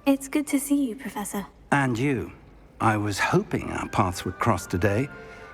It's good to see you, Professor. And you. I was hoping our paths would cross today,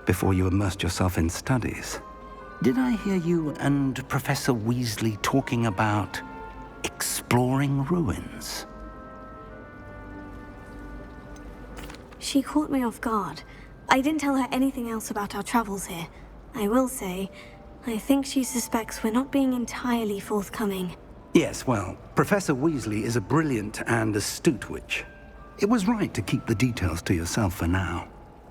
before you immersed yourself in studies. Did I hear you and Professor Weasley talking about exploring ruins? She caught me off guard. I didn't tell her anything else about our travels here. I will say, I think she suspects we're not being entirely forthcoming. Yes, well, Professor Weasley is a brilliant and astute witch. It was right to keep the details to yourself for now.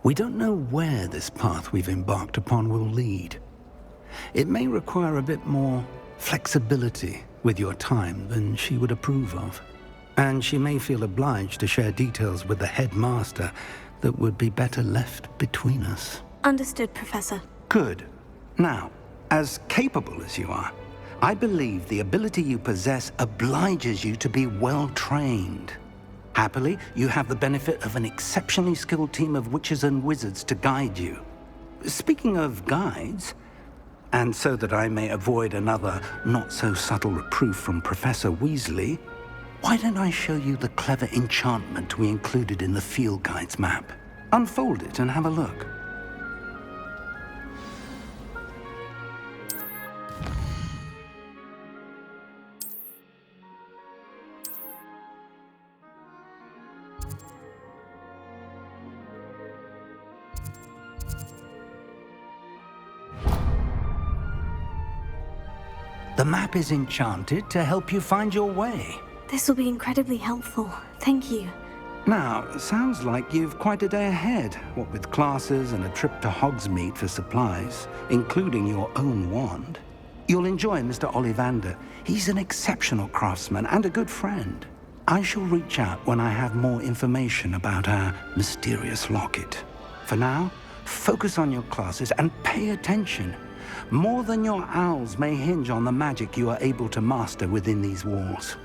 We don't know where this path we've embarked upon will lead. It may require a bit more flexibility with your time than she would approve of. And she may feel obliged to share details with the headmaster that would be better left between us. Understood, Professor. Good. Now, as capable as you are, I believe the ability you possess obliges you to be well-trained. Happily, you have the benefit of an exceptionally skilled team of witches and wizards to guide you. Speaking of guides, and so that I may avoid another not-so-subtle reproof from Professor Weasley, why don't I show you the clever enchantment we included in the field guide's map? Unfold it and have a look. The map is enchanted to help you find your way. This will be incredibly helpful. Thank you. Now, sounds like you've quite a day ahead, what with classes and a trip to Hogsmeade for supplies, including your own wand. You'll enjoy Mr. Ollivander. He's an exceptional craftsman and a good friend. I shall reach out when I have more information about our mysterious locket. For now, focus on your classes and pay attention. More than your owls may hinge on the magic you are able to master within these walls.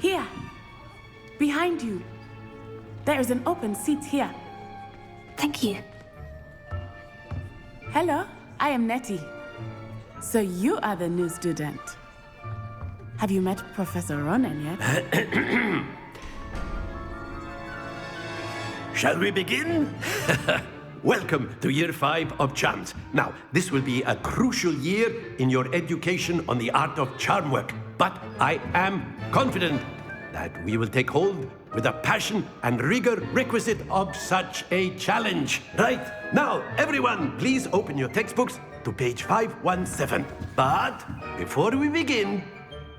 Here, behind you. There is an open seat here. Thank you. Hello, I am Nettie. So you are the new student. Have you met Professor Ronan yet? Shall we begin? Welcome to Year 5 of Charms. Now, this will be a crucial year in your education on the art of charm work. But I am confident that we will take hold with the passion and rigor requisite of such a challenge. Right, now, everyone, please open your textbooks to page 517. But before we begin,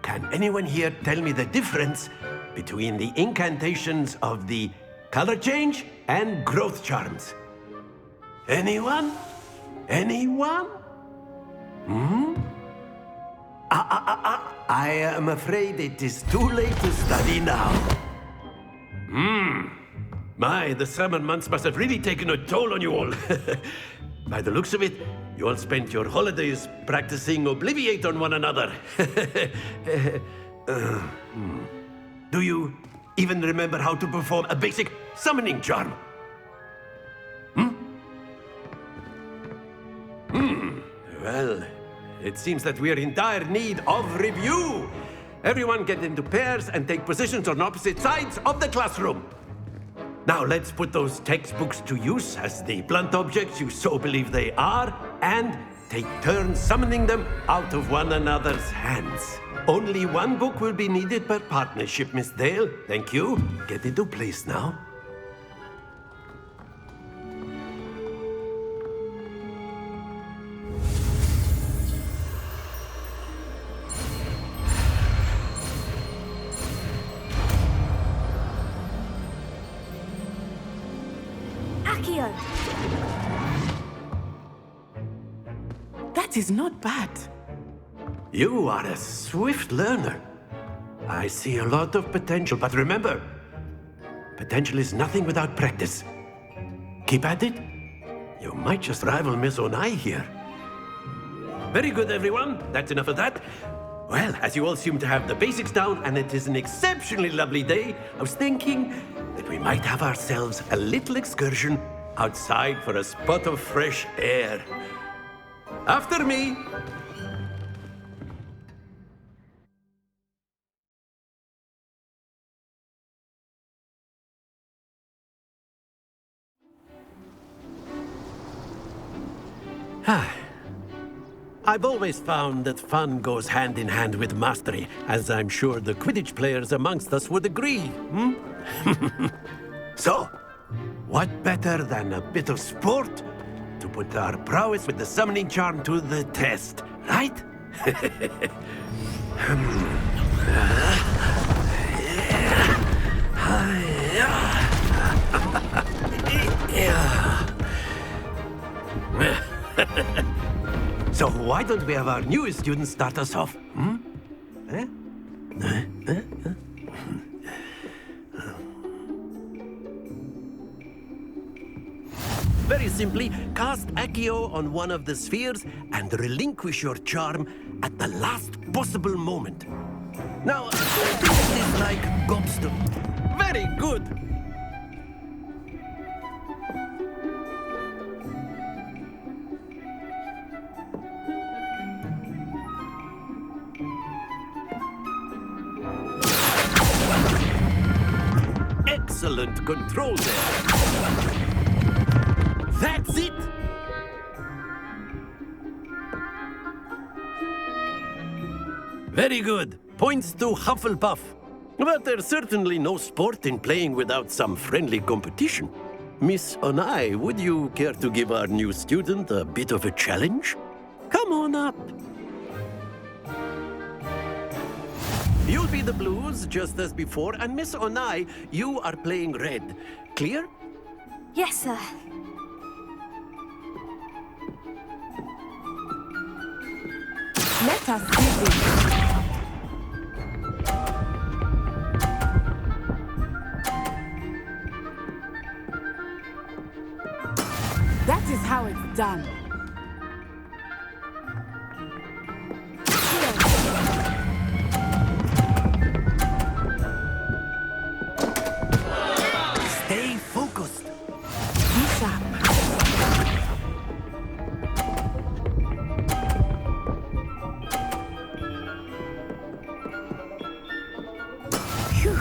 can anyone here tell me the difference between the incantations of the color change and growth charms? Anyone? Anyone? I am afraid it is too late to study now. My, the summer months must have really taken a toll on you all. By the looks of it, you all spent your holidays practicing Obliviate on one another. Do you even remember how to perform a basic summoning charm? Well, it seems that we are in dire need of review. Everyone get into pairs and take positions on opposite sides of the classroom. Now let's put those textbooks to use as the blunt objects you so believe they are, and take turns summoning them out of one another's hands. Only one book will be needed per partnership, Miss Dale. Thank you. Get into place now. Accio! That is not bad. You are a swift learner. I see a lot of potential, but remember, potential is nothing without practice. Keep at it. You might just rival Miss Onai here. Very good, everyone. That's enough of that. Well, as you all seem to have the basics down, and it is an exceptionally lovely day, I was thinking that we might have ourselves a little excursion outside for a spot of fresh air. After me. I've always found that fun goes hand in hand with mastery, as I'm sure the Quidditch players amongst us would agree, So, what better than a bit of sport to put our prowess with the summoning charm to the test, right? So why don't we have our newest student start us off? Very simply, cast Accio on one of the spheres and relinquish your charm at the last possible moment. Now, this is like gobstone. Very good. Excellent control there. That's it! Very good. Points to Hufflepuff. But there's certainly no sport in playing without some friendly competition. Miss Onai, would you care to give our new student a bit of a challenge? Come on up. You'll be the blues, just as before, and Miss Onai, you are playing red. Clear? Yes, sir. Let us see this. That is how it's done. Stay focused. Be sharp. Phew.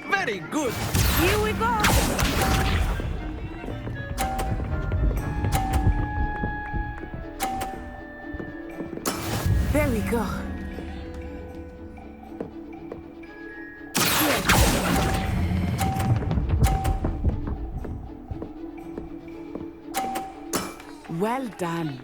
Very good. Here we go. There we go. Well done.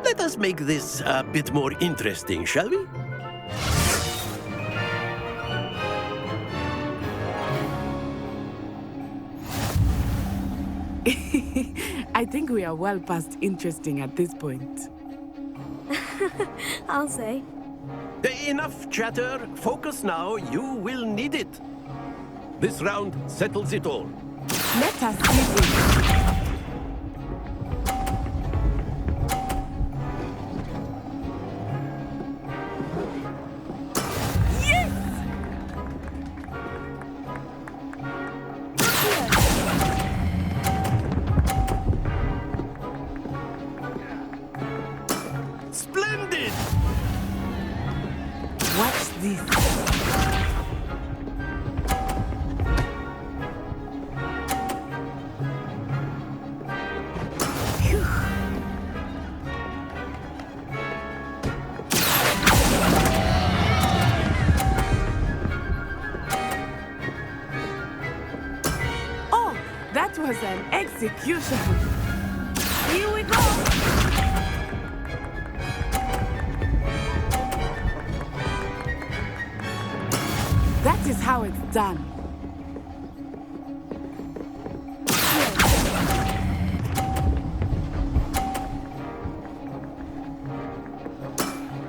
Let us make this a bit more interesting, shall we? I think we are well past interesting at this point. I'll say. Enough chatter. Focus now. You will need it. This round settles it all. Let us see this. Splendid! Watch this. Phew. Oh, that was an execution. Here we go. That is how it's done.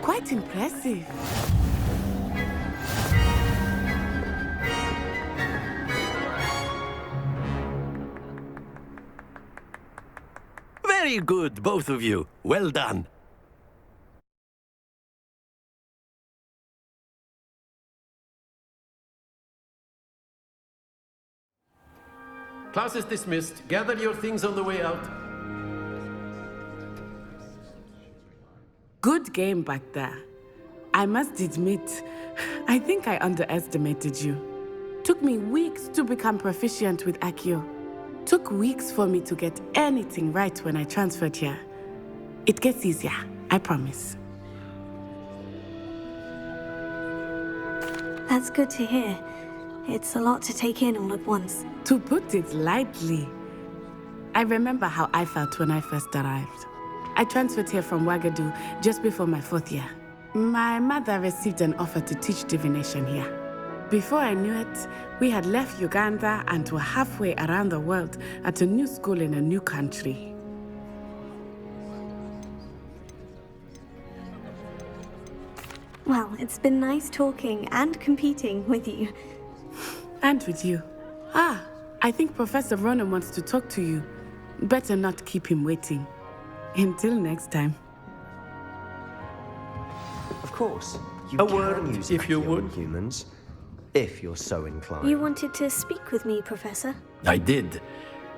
Quite impressive. Very good, both of you. Well done. Class is dismissed. Gather your things on the way out. Good game back there. I must admit, I think I underestimated you. Took me weeks to become proficient with Accio. Took weeks for me to get anything right when I transferred here. It gets easier, I promise. That's good to hear. It's a lot to take in all at once. To put it lightly, I remember how I felt when I first arrived. I transferred here from Ouagadougou just before my 4th year. My mother received an offer to teach divination here. Before I knew it, we had left Uganda and were halfway around the world at a new school in a new country. Well, it's been nice talking and competing with you. And with you. Ah, I think Professor Ronan wants to talk to you. Better not keep him waiting. Until next time. Of course. You A can word, use if you Accio would. on humans, if you're so inclined. You wanted to speak with me, Professor? I did.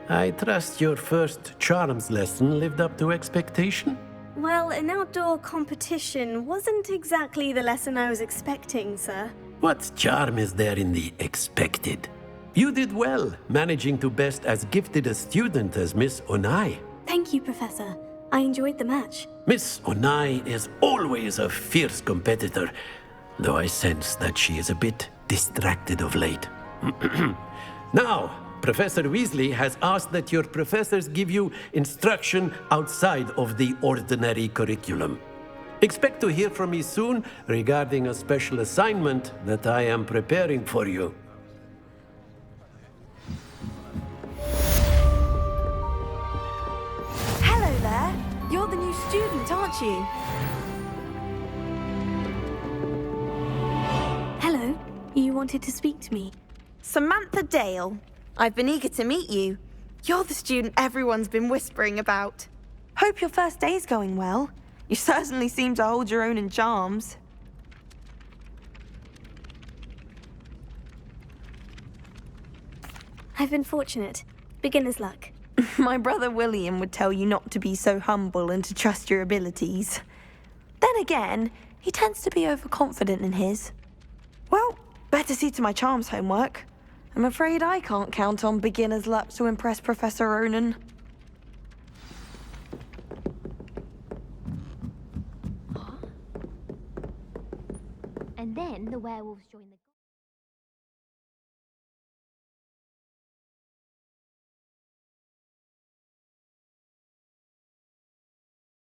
I trust your first charms lesson lived up to expectation? Well, an outdoor competition wasn't exactly the lesson I was expecting, sir. What charm is there in the expected? You did well, managing to best as gifted a student as Miss Onai. Thank you, Professor. I enjoyed the match. Miss Onai is always a fierce competitor, though I sense that she is a bit distracted of late. Now, Professor Weasley has asked that your professors give you instruction outside of the ordinary curriculum. Expect to hear from me soon regarding a special assignment that I am preparing for you. Hello there. You're the new student, aren't you? Hello. You wanted to speak to me? Samantha Dale. I've been eager to meet you. You're the student everyone's been whispering about. Hope your first day's going well. You certainly seem to hold your own in charms. I've been fortunate. Beginner's luck. My brother William would tell you not to be so humble and to trust your abilities. Then again, he tends to be overconfident in his. Well, better see to my charms homework. I'm afraid I can't count on beginner's luck to impress Professor Ronan. And then the werewolves join the